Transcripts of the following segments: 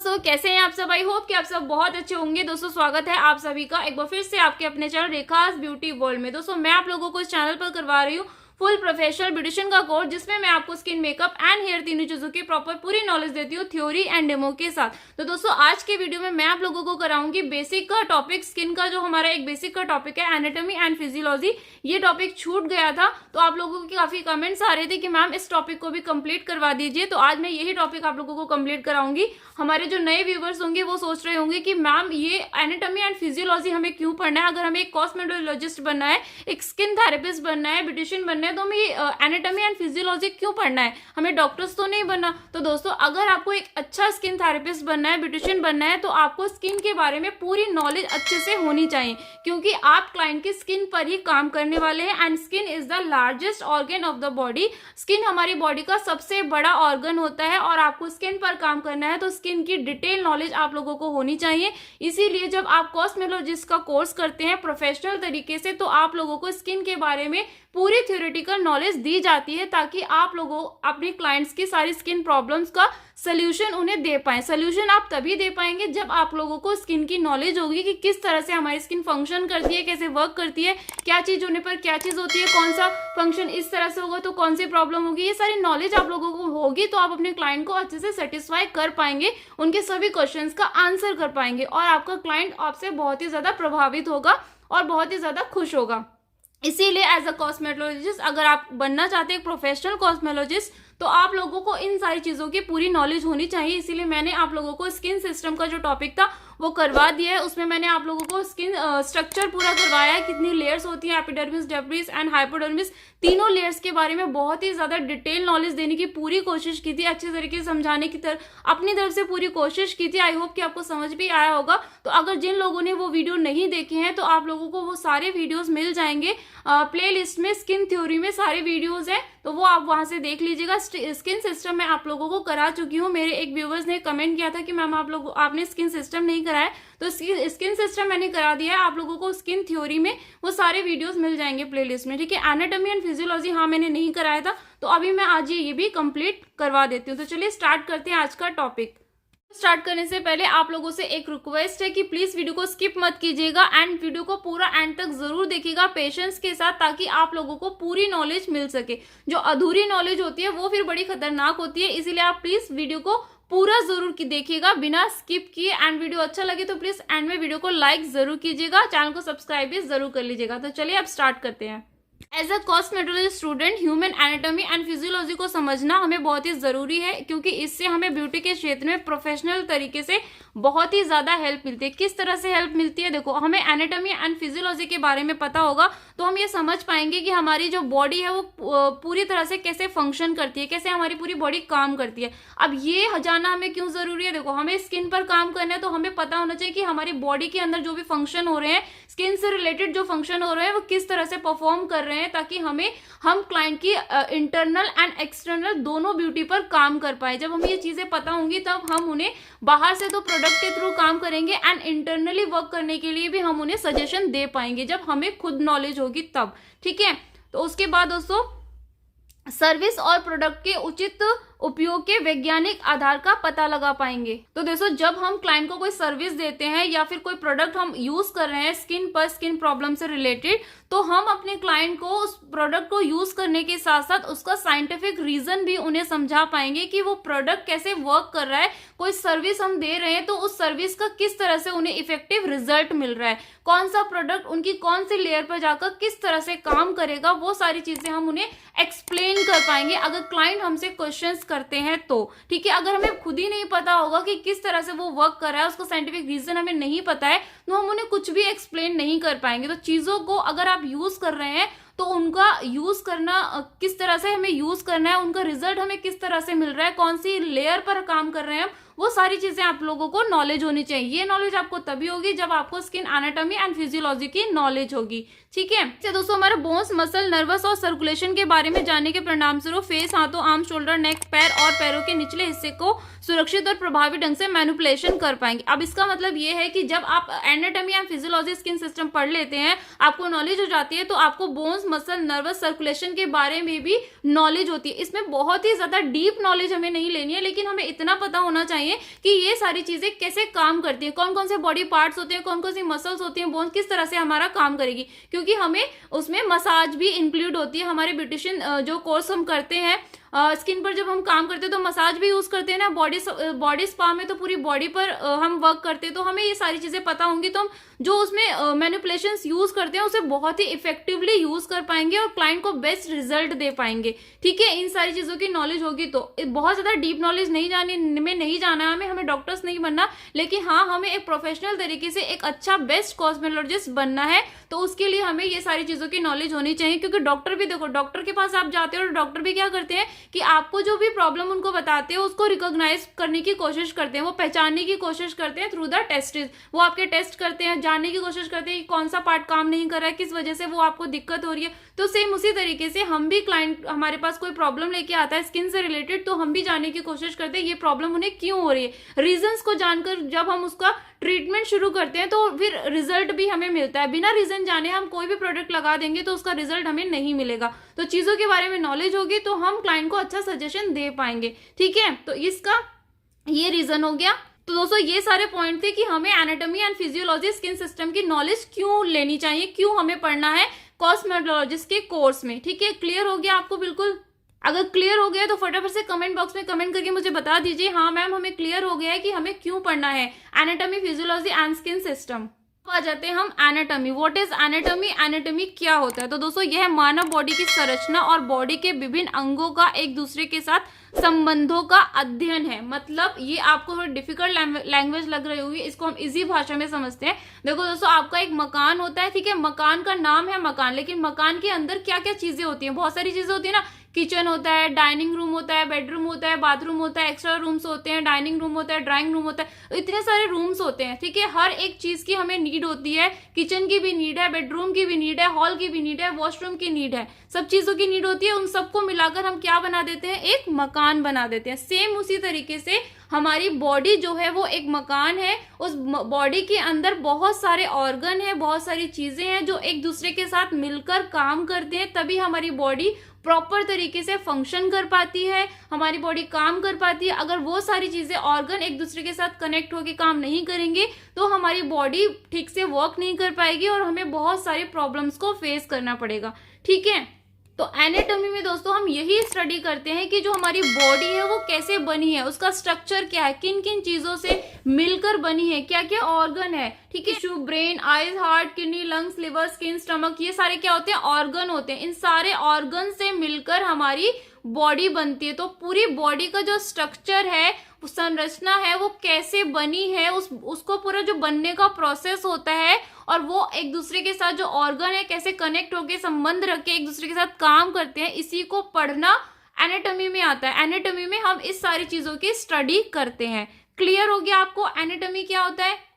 दोस्तों, कैसे हैं आप सब। आई होप कि आप सब बहुत अच्छे होंगे। दोस्तों, स्वागत है आप सभी का एक बार फिर से आपके अपने चैनल रेखास ब्यूटी वर्ल्ड में। दोस्तों, मैं आप लोगों को इस चैनल पर करवा रही हूँ फुल प्रोफेशनल ब्यूटिशियन का कोर्स, जिसमें मैं आपको स्किन, मेकअप एंड हेयर तीनों चीजों की प्रॉपर पूरी नॉलेज देती हूँ, थ्योरी एंड डेमो के साथ। तो दोस्तों, आज के वीडियो में मैं आप लोगों को कराऊंगी बेसिक का टॉपिक, स्किन का जो हमारा एक बेसिक का टॉपिक है एनाटॉमी एंड फिजियोलॉजी। ये टॉपिक छूट गया था, तो आप लोगों के काफी कमेंट्स आ रहे थे कि मैम इस टॉपिक को भी कंप्लीट करवा दीजिए। तो आज मैं यही टॉपिक आप लोगों को कंप्लीट कराऊंगी। हमारे जो नए व्यूवर्स होंगे वो सोच रहे होंगे कि मैम ये एनाटॉमी एंड फिजियोलॉजी हमें क्यों पढ़ना है। अगर हमें एक कॉस्मेटोलॉजिस्ट बनना है, एक स्किन थेरेपिस्ट बनना है, ब्यूटिशियन बनना है, तो हमें एनाटॉमी एंड फिजियोलॉजी क्यों पढ़ना है, हमें डॉक्टर्स तो नहीं बनना। तो दोस्तों, अगर आपको एक अच्छा स्किन थेरेपिस्ट बनना है, ब्यूटिशियन बनना है, तो आपको स्किन के बारे में पूरी नॉलेज अच्छे से होनी चाहिए, क्योंकि आप क्लाइंट की स्किन पर ही काम करने वाले हैं। And skin is the largest organ of the body. Skin हमारी बॉडी का सबसे बड़ा ऑर्गन होता है और आपको स्किन पर काम करना है, तो स्किन की डिटेल नॉलेज आप लोगों को होनी चाहिए। इसीलिए जब आप कॉस्मेटोलॉजिस्ट का कोर्स करते हैं प्रोफेशनल तरीके से, तो आप लोगों को स्किन के बारे में पूरी थ्योरेटिकल नॉलेज दी जाती है, ताकि आप लोगों अपने क्लाइंट्स की सारी स्किन प्रॉब्लम्स का सोल्यूशन उन्हें दे पाएं। सोल्यूशन आप तभी दे पाएंगे जब आप लोगों को स्किन की नॉलेज होगी कि किस तरह से हमारी स्किन फंक्शन करती है, कैसे वर्क करती है, क्या चीज होने पर क्या चीज होती है, कौन सा फंक्शन इस तरह से होगा तो कौन सी प्रॉब्लम होगी। ये सारी नॉलेज आप लोगों को होगी, तो आप अपने क्लाइंट को अच्छे से सेटिस्फाई कर पाएंगे, उनके सभी क्वेश्चंस का आंसर कर पाएंगे, और आपका क्लाइंट आपसे बहुत ही ज्यादा प्रभावित होगा और बहुत ही ज्यादा खुश होगा। इसीलिए एज अ कॉस्मेटोलॉजिस्ट, अगर आप बनना चाहते हैं एक प्रोफेशनल कॉस्मेटोलॉजिस्ट, तो आप लोगों को इन सारी चीजों की पूरी नॉलेज होनी चाहिए। इसीलिए मैंने आप लोगों को स्किन सिस्टम का जो टॉपिक था वो करवा दिया है। उसमें मैंने आप लोगों को स्किन स्ट्रक्चर पूरा करवाया है, कितनी लेयर्स होती है, एपिडर्मिस, डेब्रिस एंड हाइपोडर्मिस, तीनों लेयर्स के बारे में बहुत ही ज्यादा डिटेल नॉलेज देने की पूरी कोशिश की थी, अच्छे तरीके से समझाने की अपनी तरफ से पूरी कोशिश की थी। आई होप कि आपको समझ भी आया होगा। तो अगर जिन लोगों ने वो वीडियो नहीं देखे हैं, तो आप लोगों को वो सारे वीडियोस मिल जाएंगे प्ले लिस्ट में। स्किन थ्योरी में सारे वीडियोज है, तो वो आप वहां से देख लीजिएगा। स्किन सिस्टम मैं आप लोगों को करा चुकी हूँ। मेरे एक व्यूवर्स ने कमेंट किया था कि मैम आपने स्किन सिस्टम नहीं कराया, तो स्किन सिस्टम मैंने करा दिया है। आप लोगों को स्किन थ्योरी में वो सारे वीडियोस मिल जाएंगे प्लेलिस्ट में, ठीक है। एनाटॉमी एंड फिजियोलॉजी हाँ मैंने नहीं कराया था, तो अभी मैं आज ये भी कंप्लीट करवा देती हूँ। तो चलिए स्टार्ट करते हैं आज का टॉपिक। स्टार्ट करने से पहले आप लोगों से एक रिक्वेस्ट है कि प्लीज वीडियो को स्किप मत कीजिएगा एंड वीडियो को पूरा एंड तक जरूर देखिएगा पेशेंस के साथ, ताकि आप लोगों को पूरी नॉलेज मिल सके। जो अधूरी नॉलेज होती है वो फिर बड़ी खतरनाक होती है, इसीलिए आप प्लीज वीडियो को पूरा जरूर देखिएगा बिना स्किप किए। एंड वीडियो अच्छा लगे तो प्लीज एंड में वीडियो को लाइक जरूर कीजिएगा, चैनल को सब्सक्राइब भी जरूर कर लीजिएगा। तो चलिए अब स्टार्ट करते हैं। As a cosmetology student, human anatomy and physiology को समझना हमें बहुत ही जरूरी है, क्योंकि इससे हमें ब्यूटी के क्षेत्र में प्रोफेशनल तरीके से बहुत ही ज्यादा हेल्प मिलती है। किस तरह से हेल्प मिलती है, देखो, हमें एनाटॉमी एंड फिजियोलॉजी के बारे में पता होगा तो हम ये समझ पाएंगे कि हमारी जो बॉडी है वो पूरी तरह से कैसे फंक्शन करती है, कैसे हमारी पूरी बॉडी काम करती है। अब ये जानना हमें क्यों जरूरी है, देखो, हमें स्किन पर काम करना है, तो हमें पता होना चाहिए कि हमारी बॉडी के अंदर जो भी फंक्शन हो रहे हैं, स्किन से रिलेटेड जो फंक्शन हो रहे हैं, वो किस तरह से परफॉर्म कर रहे हैं, ताकि हम क्लाइंट की इंटरनल एंड एक्सटर्नल दोनों ब्यूटी पर काम कर पाए। जब हमें ये चीजें पता होंगी, तब हम उन्हें बाहर से तो प्रोडक्ट के थ्रू काम करेंगे एंड इंटरनली वर्क करने के लिए भी हम उन्हें सजेशन दे पाएंगे, जब हमें खुद नॉलेज होगी तब, ठीक है। तो उसके बाद दोस्तों, सर्विस और प्रोडक्ट के उचित उपयोग के वैज्ञानिक आधार का पता लगा पाएंगे। तो दोस्तों, जब हम क्लाइंट को कोई सर्विस देते हैं या फिर कोई प्रोडक्ट हम यूज कर रहे हैं स्किन पर, स्किन प्रॉब्लम से रिलेटेड, तो हम अपने क्लाइंट को उस प्रोडक्ट को यूज करने के साथ साथ उसका साइंटिफिक रीजन भी उन्हें समझा पाएंगे कि वो प्रोडक्ट कैसे वर्क कर रहा है। कोई सर्विस हम दे रहे हैं तो उस सर्विस का किस तरह से उन्हें इफेक्टिव रिजल्ट मिल रहा है, कौन सा प्रोडक्ट उनकी कौन सी लेयर पर जाकर किस तरह से काम करेगा, वो सारी चीजें हम उन्हें एक्सप्लेन कर पाएंगे अगर क्लाइंट हमसे क्वेश्चंस करते हैं तो, ठीक है। अगर हमें खुद ही नहीं पता होगा कि किस तरह से वो वर्क कर रहा है, उसका साइंटिफिक रीजन हमें नहीं पता है, तो हम उन्हें कुछ भी एक्सप्लेन नहीं कर पाएंगे। तो चीजों को अगर आप यूज कर रहे हैं, तो उनका यूज करना किस तरह से हमें यूज करना है, उनका रिजल्ट हमें किस तरह से मिल रहा है, कौन सी लेयर पर काम कर रहे हैं हम, वो सारी चीजें आप लोगों को नॉलेज होनी चाहिए। ये नॉलेज आपको तभी होगी जब आपको स्किन एनाटॉमी एंड फिजियोलॉजी की नॉलेज होगी, ठीक है। तो दोस्तों, हमारे बोन्स, मसल, नर्वस और सर्कुलेशन के बारे में जानने के परिणाम स्वरूप फेस, हाथों, आर्म, शोल्डर, नेक, पैर और पैरों के निचले हिस्से को सुरक्षित और प्रभावी ढंग से मैनिपुलेशन कर पाएंगे। अब इसका मतलब ये है कि जब आप anatomy and physiology skin system पढ़ लेते हैं, आपको नॉलेज हो जाती है, तो आपको बोन्स, मसल, नर्वस, सर्कुलेशन के बारे में भी नॉलेज होती है। इसमें बहुत ही ज्यादा डीप नॉलेज हमें नहीं लेनी है, लेकिन हमें इतना पता होना चाहिए चाहिए कि ये सारी चीजें कैसे काम करती हैं, कौन कौन से बॉडी पार्ट्स होते हैं, कौन कौन सी मसल्स होती हैं, बोन्स किस तरह से हमारा काम करेगी, क्योंकि हमें उसमें मसाज भी इंक्लूड होती है। हमारे ब्यूटिशियन जो कोर्स हम करते हैं स्किन पर, जब हम काम करते हैं तो मसाज भी यूज करते हैं ना, बॉडी स्पा में तो पूरी बॉडी पर हम वर्क करते हैं, तो हमें ये सारी चीजें पता होंगी, तो हम जो उसमें मैनिपुलेशंस यूज करते हैं उसे बहुत ही इफेक्टिवली यूज कर पाएंगे और क्लाइंट को बेस्ट रिजल्ट दे पाएंगे। ठीक है, इन सारी चीजों की नॉलेज होगी तो बहुत ज्यादा डीप नॉलेज नहीं जाना है हमें डॉक्टर्स नहीं बनना, लेकिन हाँ हमें एक प्रोफेशनल तरीके से एक अच्छा बेस्ट कॉस्मेटोलॉजिस्ट बनना है, तो उसके लिए हमें ये सारी चीजों की नॉलेज होनी चाहिए। क्योंकि डॉक्टर भी देखो, डॉक्टर के पास आप जाते हो और डॉक्टर भी क्या करते हैं कि आपको जो भी प्रॉब्लम उनको बताते हैं उसको रिकॉग्नाइज करने की कोशिश करते हैं, वो पहचानने की कोशिश करते हैं थ्रू द टेस्टेज। वो आपके टेस्ट करते हैं, जानने की कोशिश करते हैं कि कौन सा पार्ट काम नहीं कर रहा है, किस वजह से वो आपको दिक्कत हो रही है। तो सेम उसी तरीके से हम भी, क्लाइंट हमारे पास कोई प्रॉब्लम लेके आता है स्किन से रिलेटेड, तो हम भी जानने की कोशिश करते हैं ये प्रॉब्लम उन्हें क्यों हो रही है। रीजंस को जानकर जब हम उसका ट्रीटमेंट शुरू करते हैं तो फिर रिजल्ट भी हमें मिलता है। बिना रीजन जाने हम कोई भी प्रोडक्ट लगा देंगे तो उसका रिजल्ट हमें नहीं मिलेगा। तो चीजों के बारे में नॉलेज होगी तो हम क्लाइंट को अच्छा सजेशन दे पाएंगे। ठीक है, तो इसका ये रीजन हो गया। तो दोस्तों ये सारे पॉइंट थे कि हमें anatomy and physiology skin system की नॉलेज क्यों लेनी चाहिए, क्यों हमें पढ़ना है कॉस्मेटोलॉजिस्ट के कोर्स में। ठीक है, क्लियर हो गया आपको बिल्कुल? अगर क्लियर हो गया तो फटाफट से कमेंट बॉक्स में कमेंट करके मुझे बता दीजिए, हाँ मैम हमें क्लियर हो गया है कि हमें क्यों पढ़ना है anatomy, physiology and skin system. आ जाते हैं हम anatomy. What is anatomy? Anatomy क्या होता है? तो दोस्तों यह मानव बॉडी की संरचना और बॉडी के विभिन्न अंगों का एक दूसरे के साथ संबंधों का अध्ययन है। मतलब ये आपको थोड़ी डिफिकल्ट लैंग्वेज लग रही होगी, इसको हम इजी भाषा में समझते हैं। देखो दोस्तों, आपका एक मकान होता है, ठीक है, मकान का नाम है मकान, लेकिन मकान के अंदर क्या क्या चीजें होती हैं? बहुत सारी चीजें होती है ना। किचन होता है, डाइनिंग रूम होता है, बेडरूम होता है, बाथरूम होता है, एक्स्ट्रा रूम्स होते हैं, डाइनिंग रूम होता है, ड्राइंग रूम होता है, इतने सारे रूम्स होते हैं। ठीक है, हर एक चीज की हमें नीड होती है। किचन की भी नीड है, बेडरूम की भी नीड है, हॉल की भी नीड है, वॉशरूम की नीड है, सब चीजों की नीड होती है। उन सबको मिलाकर हम क्या बना देते हैं? एक मकान बना देते हैं। सेम उसी तरीके से हमारी बॉडी जो है वो एक मकान है। उस बॉडी के अंदर बहुत सारे ऑर्गन है, बहुत सारी चीजें हैं जो एक दूसरे के साथ मिलकर काम करते हैं, तभी हमारी बॉडी प्रॉपर तरीके से फंक्शन कर पाती है, हमारी बॉडी काम कर पाती है। अगर वो सारी चीजें, ऑर्गन एक दूसरे के साथ कनेक्ट होकर काम नहीं करेंगे तो हमारी बॉडी ठीक से वर्क नहीं कर पाएगी और हमें बहुत सारी प्रॉब्लम्स को फेस करना पड़ेगा। ठीक है, तो एनाटॉमी में दोस्तों हम यही स्टडी करते हैं कि जो हमारी बॉडी है वो कैसे बनी है, उसका स्ट्रक्चर क्या है, किन किन चीजों से मिलकर बनी है, क्या क्या ऑर्गन है। ठीक है, tissue, brain, eyes, heart, kidney, lungs, liver, skin, stomach, ये सारे क्या होते हैं? ऑर्गन होते हैं। इन सारे ऑर्गन से मिलकर हमारी बॉडी बनती है। तो पूरी बॉडी का जो स्ट्रक्चर है, संरचना है, वो कैसे बनी है, उसको पूरा जो बनने का प्रोसेस होता है और वो एक दूसरे के साथ जो ऑर्गन है कैसे कनेक्ट होके संबंध रख के एक दूसरे के साथ काम करते हैं, इसी को पढ़ना एनाटॉमी में आता है। एनाटॉमी में हम इस सारी चीजों की स्टडी करते हैं। क्लियर हो गया आपको एनाटॉमी क्या होता है?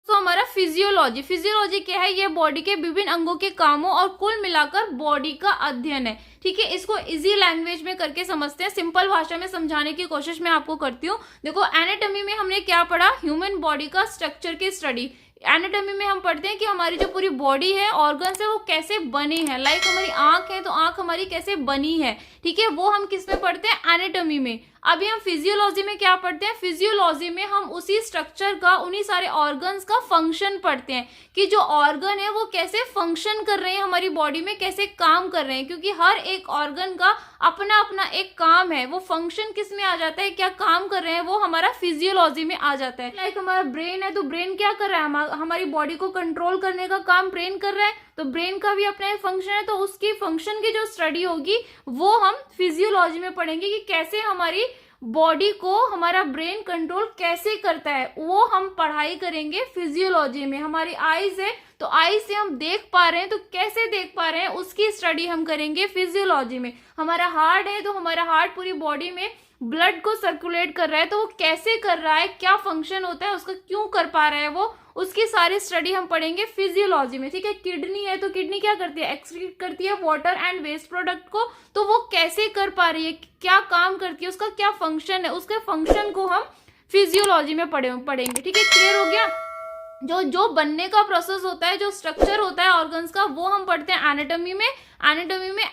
तो हमारा फिजियोलॉजी क्या है? ये बॉडी के विभिन्न अंगों के कामों और कुल मिलाकर बॉडी का अध्ययन है। ठीक है, इसको इजी लैंग्वेज में करके समझते हैं, सिंपल भाषा में समझाने की कोशिश मैं आपको करती हूँ। देखो, एनाटॉमी में हमने क्या पढ़ा? ह्यूमन बॉडी का स्ट्रक्चर की स्टडी। एनाटॉमी में हम पढ़ते हैं कि हमारी जो पूरी बॉडी है, ऑर्गन्स है, वो कैसे बने हैं। लाइक हमारी आंख है तो आंख हमारी कैसे बनी है। ठीक है, वो हम किस में पढ़ते हैं? एनाटॉमी में। अभी हम फिजियोलॉजी में क्या पढ़ते हैं? फिजियोलॉजी में हम उसी स्ट्रक्चर का, उन्हीं सारे ऑर्गन्स का फंक्शन पढ़ते हैं कि जो ऑर्गन है वो कैसे फंक्शन कर रहे हैं, हमारी बॉडी में कैसे काम कर रहे हैं। क्योंकि हर एक ऑर्गन का अपना अपना एक काम है, वो फंक्शन किस में आ जाता है, क्या काम कर रहे हैं, वो हमारा फिजियोलॉजी में आ जाता है। लाइक हमारा ब्रेन है तो ब्रेन क्या कर रहा है? हमारी बॉडी को कंट्रोल करने का काम ब्रेन कर रहा है, तो ब्रेन का भी अपना एक फंक्शन है। तो उसकी फंक्शन की जो स्टडी होगी वो हम फिजियोलॉजी में पढ़ेंगे कि कैसे हमारी बॉडी को हमारा ब्रेन कंट्रोल कैसे करता है, वो हम पढ़ाई करेंगे फिजियोलॉजी में। हमारी आईज है तो आईज से हम देख पा रहे हैं, तो कैसे देख पा रहे हैं उसकी स्टडी हम करेंगे फिजियोलॉजी में। हमारा हार्ट है तो हमारा हार्ट पूरी बॉडी में ब्लड को सर्कुलेट कर रहा है, तो वो कैसे कर रहा है, क्या फंक्शन होता है उसका, क्यों कर पा रहा है वो, उसकी सारी स्टडी हम पढ़ेंगे फिजियोलॉजी में। ठीक है, किडनी है तो किडनी क्या करती है? एक्सक्रीट करती है वाटर एंड वेस्ट प्रोडक्ट को, तो वो कैसे कर पा रही है, क्या काम करती है, उसका क्या फंक्शन है, उसके फंक्शन को हम फिजियोलॉजी में पढ़ेंगे। ठीक है, क्लियर हो गया? जो बनने का प्रोसेस होता है, जो स्ट्रक्चर होता है ऑर्गन्स का, वो हम पढ़ते हैं एनाटॉमी में।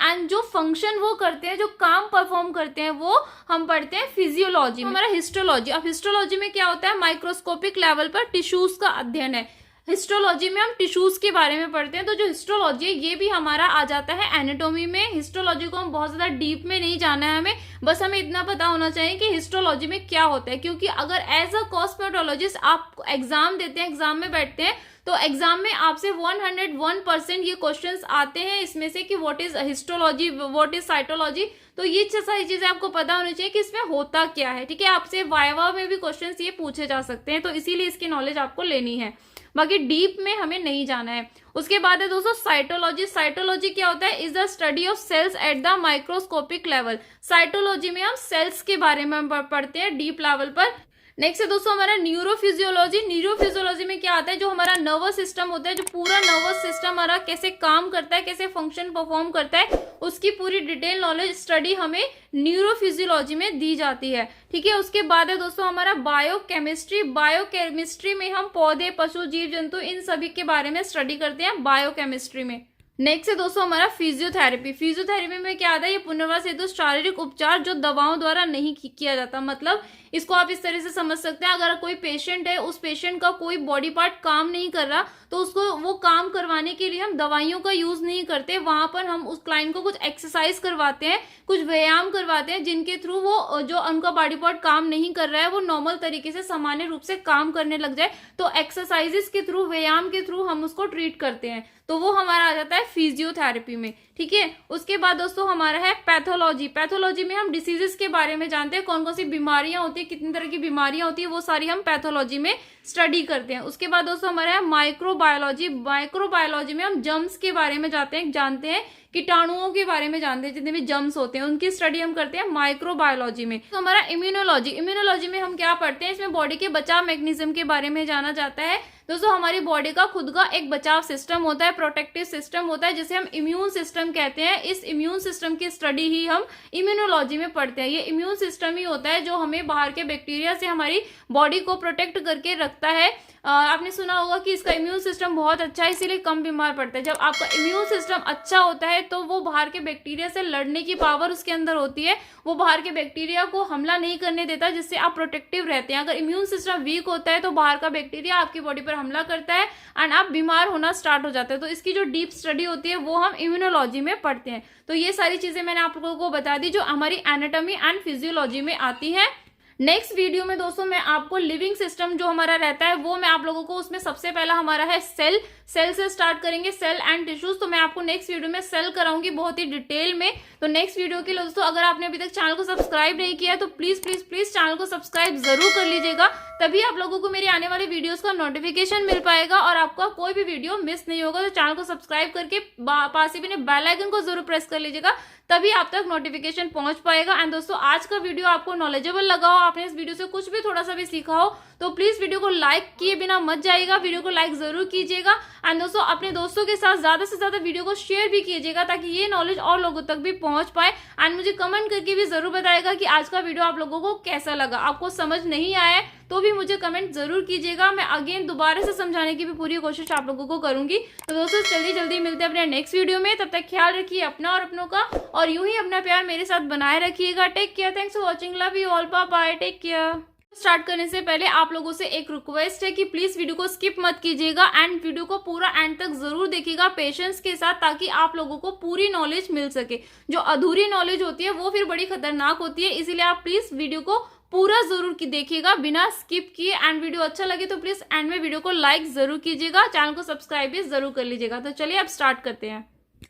एंड जो फंक्शन वो करते हैं, जो काम परफॉर्म करते हैं, वो हम पढ़ते हैं फिजियोलॉजी में। हमारा हिस्टोलॉजी, अब हिस्टोलॉजी में क्या होता है, माइक्रोस्कोपिक लेवल पर टिश्यूज का अध्ययन है। हिस्टोलॉजी में हम टिश्यूज के बारे में पढ़ते हैं। तो जो हिस्टोलॉजी है ये भी हमारा आ जाता है एनाटॉमी में। हिस्टोलॉजी को हम बहुत ज्यादा डीप में नहीं जाना है हमें, बस हमें इतना पता होना चाहिए कि हिस्टोलॉजी में क्या होता है। क्योंकि अगर एज अ कॉस्मेटोलॉजिस्ट आप एग्जाम देते हैं, एग्जाम में बैठते हैं, तो एग्जाम में आपसे 101% ये क्वेश्चंस आते हैं इसमें से कि what is histology, what is cytology. तो ये सारी चीजें आपको पता होनी चाहिए कि इसमें होता क्या है। ठीक है, आपसे वाइवा में भी क्वेश्चंस ये पूछे जा सकते हैं, तो इसीलिए इसकी नॉलेज आपको लेनी है, बाकी डीप में हमें नहीं जाना है। उसके बाद है दोस्तों साइटोलॉजी। साइटोलॉजी क्या होता है, is the study of cells at the microscopic level. Cytology में हम सेल्स के बारे में पढ़ते हैं डीप लेवल पर। नेक्स्ट है दोस्तों हमारा न्यूरोफिजियोलॉजी। न्यूरोफिजियोलॉजी में क्या आता है, जो हमारा नर्वस सिस्टम होता है, जो पूरा नर्वस सिस्टम हमारा कैसे काम करता है, कैसे फंक्शन परफॉर्म करता है, उसकी पूरी डिटेल नॉलेज स्टडी हमें न्यूरोफिजियोलॉजी में दी जाती है। ठीक है, उसके बाद है दोस्तों हमारा बायोकेमिस्ट्री। बायोकेमिस्ट्री में हम पौधे, पशु, जीव जंतु, इन सभी के बारे में स्टडी करते हैं बायोकेमिस्ट्री में। नेक्स्ट है दोस्तों हमारा फिजियोथेरेपी। फिजियोथेरेपी में क्या आता है, ये पुनर्वास हेतु शारीरिक उपचार जो दवाओं द्वारा नहीं किया जाता। मतलब इसको आप इस तरह से समझ सकते हैं, अगर कोई पेशेंट है, उस पेशेंट का कोई बॉडी पार्ट काम नहीं कर रहा, तो उसको वो काम करवाने के लिए हम दवाइयों का यूज नहीं करते। वहां पर हम उस क्लाइंट को कुछ एक्सरसाइज करवाते हैं, कुछ व्यायाम करवाते हैं, जिनके थ्रू वो जो उनका बॉडी पार्ट काम नहीं कर रहा है वो नॉर्मल तरीके से सामान्य रूप से काम करने लग जाए। तो एक्सरसाइजेस के थ्रू, व्यायाम के थ्रू हम उसको ट्रीट करते हैं, तो वो हमारा आ जाता है फिजियोथेरेपी में। ठीक है, उसके बाद दोस्तों हमारा है पैथोलॉजी। पैथोलॉजी में हम डिसीजेस के बारे में जानते हैं, कौन कौन सी बीमारियां होती है, कितनी तरह की बीमारियां होती है, वो सारी हम पैथोलॉजी में स्टडी करते हैं। उसके बाद दोस्तों हमारा है माइक्रोबायोलॉजी। माइक्रोबायोलॉजी में हम जर्म्स के बारे में जानते हैं, कीटाणुओं के बारे में जानते हैं, जितने भी जर्म्स होते हैं उनकी स्टडी हम करते हैं माइक्रोबायोलॉजी में। तो हमारा इम्यूनोलॉजी। इम्यूनोलॉजी में हम क्या पढ़ते हैं, इसमें बॉडी के बचाव मैकेनिज्म के बारे में जाना जाता है। दोस्तों हमारी बॉडी का खुद का एक बचाव सिस्टम होता है, प्रोटेक्टिव सिस्टम होता है, जिसे हम इम्यून सिस्टम कहते हैं। इस इम्यून सिस्टम की स्टडी ही हम इम्यूनोलॉजी में पढ़ते हैं। ये इम्यून सिस्टम ही होता है जो हमें बाहर के बैक्टीरिया से हमारी बॉडी को प्रोटेक्ट करके रखता है। आपने सुना होगा कि इसका इम्यून सिस्टम बहुत अच्छा है, इसीलिए कम बीमार पड़ता है। जब आपका इम्यून सिस्टम अच्छा होता है तो वो बाहर के बैक्टीरिया से लड़ने की पावर उसके अंदर होती है, वो बाहर के बैक्टीरिया को हमला नहीं करने देता, जिससे आप प्रोटेक्टिव रहते हैं। अगर इम्यून सिस्टम वीक होता है तो बाहर का बैक्टीरिया आपकी बॉडी पर हमला करता है एंड आप बीमार होना स्टार्ट हो जाते हैं। तो इसकी जो डीप स्टडी होती है वो हम इम्यूनोलॉजी में पढ़ते हैं। तो ये सारी चीजें मैंने आप लोगों को बता दी जो हमारी एनाटॉमी एंड फिजियोलॉजी में आती है। नेक्स्ट वीडियो में दोस्तों मैं आपको लिविंग सिस्टम जो हमारा रहता है वो मैं आप लोगों को, उसमें सबसे पहला हमारा है सेल से स्टार्ट करेंगे, सेल एंड टिश्यूज। तो मैं आपको नेक्स्ट वीडियो में सेल कराऊंगी बहुत ही डिटेल में। तो नेक्स्ट वीडियो के लिए दोस्तों अगर आपने अभी तक चैनल को सब्सक्राइब नहीं किया है तो प्लीज प्लीज प्लीज चैनल को सब्सक्राइब जरूर कर लीजिएगा, तभी आप लोगों को मेरे आने वाले वीडियोस का नोटिफिकेशन मिल पाएगा और आपका कोई भी वीडियो मिस नहीं होगा। तो चैनल को सब्सक्राइब करके पास ही में बेल आइकन को जरूर प्रेस कर लीजिएगा, तभी आप तक नोटिफिकेशन पहुंच पाएगा। एंड दोस्तों आज का वीडियो आपको नॉलेजेबल लगा हो, आपने इस वीडियो से कुछ भी थोड़ा सा भी सीखा हो, तो प्लीज वीडियो को लाइक किए बिना मत जाइएगा, वीडियो को लाइक जरूर कीजिएगा। एंड दोस्तों अपने दोस्तों के साथ ज्यादा से ज्यादा वीडियो को शेयर भी कीजिएगा ताकि ये नॉलेज और लोगों तक भी पहुंच पाए। एंड मुझे कमेंट करके भी जरूर बताइएगा कि आज का वीडियो आप लोगों को कैसा लगा। आपको समझ नहीं आया तो भी मुझे कमेंट जरूर कीजिएगा, मैं अगेन दोबारा से समझाने की भी पूरी कोशिश आप लोगों को करूंगी। तो दोस्तों जल्दी जल्दी मिलते हैं अपने नेक्स्ट वीडियो में, तब तक ख्याल रखिए अपना और अपनों का, और यूं ही अपना प्यार मेरे साथ बनाए रखिएगा। Take care, thanks for watching, love you all, bye bye, take care. Start करने से पहले आप लोगों से एक रिक्वेस्ट है कि प्लीज वीडियो को स्किप मत कीजिएगा एंड वीडियो को पूरा एंड तक जरूर देखिएगा पेशेंस के साथ, ताकि आप लोगों को पूरी नॉलेज मिल सके। जो अधूरी नॉलेज होती है वो फिर बड़ी खतरनाक होती है, इसीलिए आप प्लीज वीडियो को पूरा जरूर देखिएगा बिना स्किप किए। एंड वीडियो अच्छा लगे तो प्लीज एंड में वीडियो को लाइक जरूर कीजिएगा, चैनल को सब्सक्राइब भी जरूर कर लीजिएगा। तो चलिए अब स्टार्ट करते हैं।